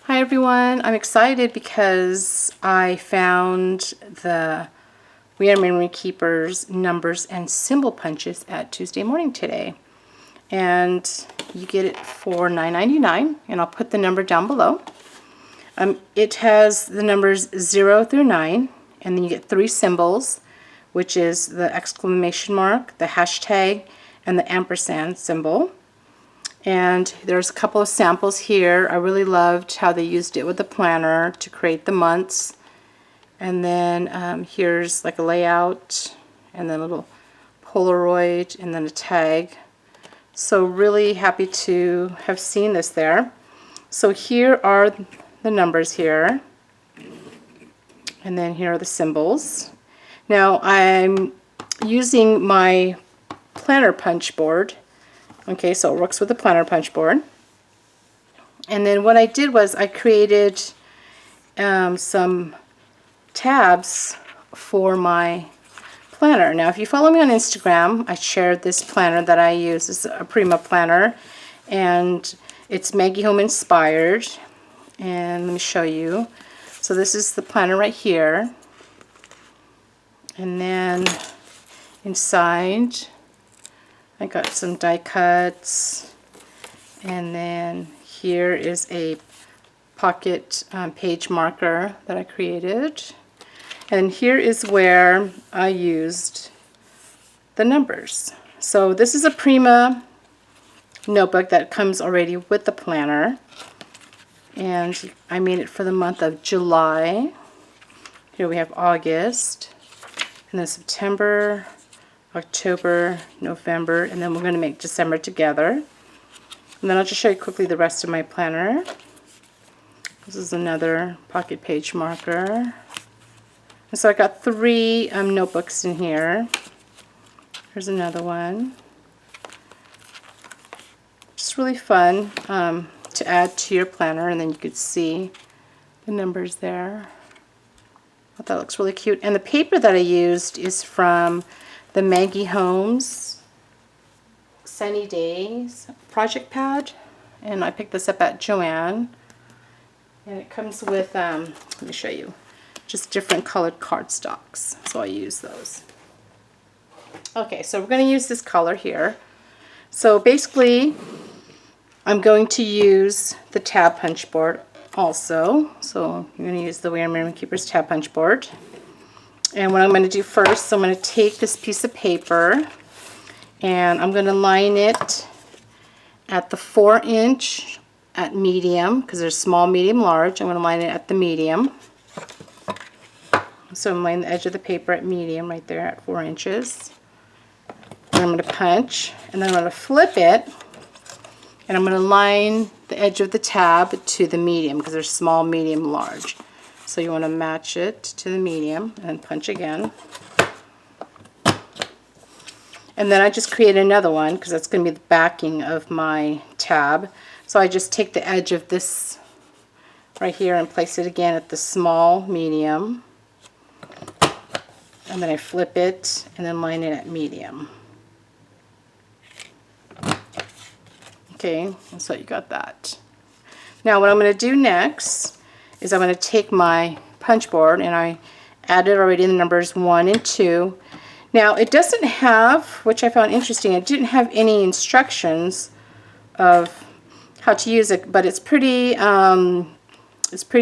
Hi everyone, I'm excited because I found the We Are Memory Keepers numbers and symbol punches at Tuesday Morning today. And you get it for $9.99, and I'll put the number down below. It has the numbers 0 through 9, and then you get 3 symbols, which is the exclamation mark, the hashtag, and the ampersand symbol. And there's a couple of samples here. I really loved how they used it with the planner to create the months. And then here's like a layout, and then a little Polaroid, and then a tag. So really happy to have seen this there. So here are the numbers here, and then here are the symbols. Now I'm using my planner punch board. Okay, so it works with the planner punch board. And then what I did was I created some tabs for my planner. Now if you follow me on Instagram, I shared this planner that I use. It's a Prima planner, and it's Maggie Home inspired. And let me show you. So this is the planner right here, and then inside I got some die cuts, and then here is a pocket page marker that I created, and here is where I used the numbers. So this is a Prima notebook that comes already with the planner, and I made it for the month of July. Here we have August, and then September, October, November, and then we're going to make December together. And then I'll just show you quickly the rest of my planner. This is another pocket page marker. And so I got 3 notebooks in here. Here's another one. Just really fun to add to your planner, and then you could see the numbers there. I thought that looks really cute. And the paper that I used is from the Maggie Holmes Sunny Days project pad, and I picked this up at Joann, and it comes with let me show you, just different colored cardstocks, so I use those. Okay, so we're going to use this color here. So basically I'm going to use the tab punch board also, so I'm going to use the We Are Memory Keepers tab punch board. And what I'm going to do first, I'm going to take this piece of paper, and I'm going to line it at the 4-inch at medium, because there's small, medium, large. I'm going to line it at the medium. So I'm lining the edge of the paper at medium right there at 4 inches. And I'm going to punch, and then I'm going to flip it, and I'm going to line the edge of the tab to the medium, because there's small, medium, large. So you want to match it to the medium and punch again. And then I just create another one, because that's going to be the backing of my tab. So I just take the edge of this right here and place it again at the small, medium. And then I flip it and then line it at medium. Okay, so you got that. Now what I'm going to do next is I'm going to take my punch board, and I added already the numbers 1 and 2. Now it doesn't have, which I found interesting, it didn't have any instructions of how to use it, but it's pretty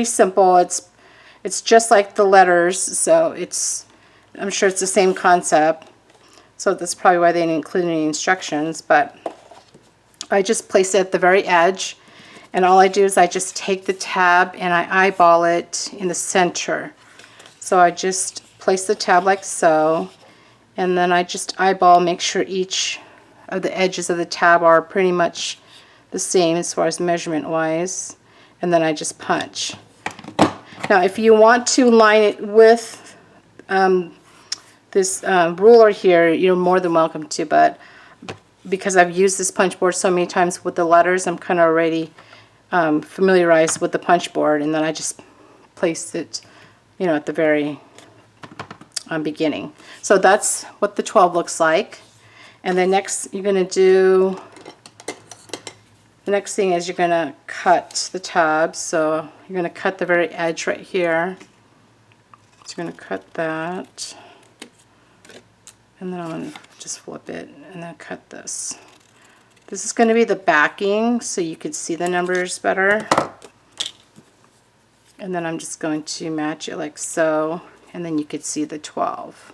simple. It's just like the letters, so I'm sure it's the same concept. So that's probably why they didn't include any instructions, but I just place it at the very edge. And all I do is I just take the tab and I eyeball it in the center. So I just place the tab like so, and then I just eyeball, make sure each of the edges of the tab are pretty much the same as far as measurement wise, and then I just punch. Now if you want to line it with this ruler here, you're more than welcome to, but because I've used this punch board so many times with the letters, I'm kind of already familiarized with the punch board, and then I just place it, at the very beginning. So that's what the 12 looks like. And then next you're going to do the next thing is you're going to cut the tab. So you're going to cut the very edge right here. So you're going to cut that. And then I'm going to just flip it and then cut this. This is going to be the backing so you could see the numbers better. And then I'm just going to match it like so. And then you could see the 12.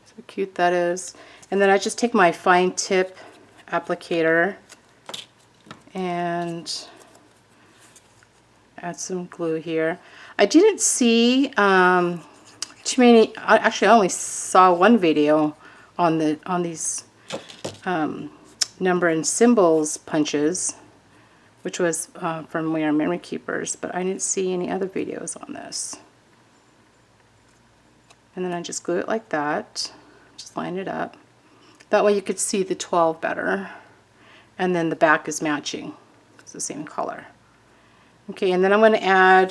So cute that is. And then I just take my fine tip applicator and add some glue here. I didn't see too many. Actually, I only saw one video on these number and symbols punches, which was from We Are Memory Keepers, but I didn't see any other videos on this. And then I just glue it like that. Just line it up. That way you could see the 12 better. And then the back is matching. It's the same color. Okay, and then I'm going to add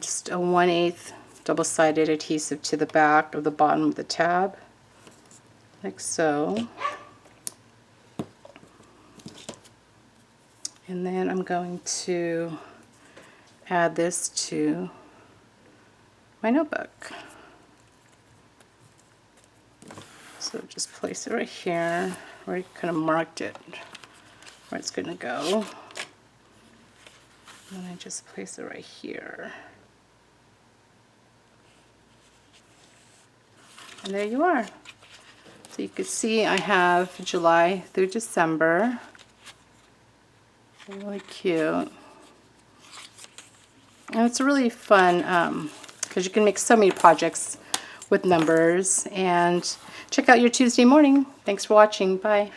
just a 1/8 double-sided adhesive to the back of the bottom of the tab, like so. And then I'm going to add this to my notebook. So just place it right here, where I kind of marked it, where it's going to go. And I just place it right here. And there you are. So you can see I have July through December. Really cute. And it's really fun because you can make so many projects with numbers. And check out your Tuesday morning. Thanks for watching. Bye.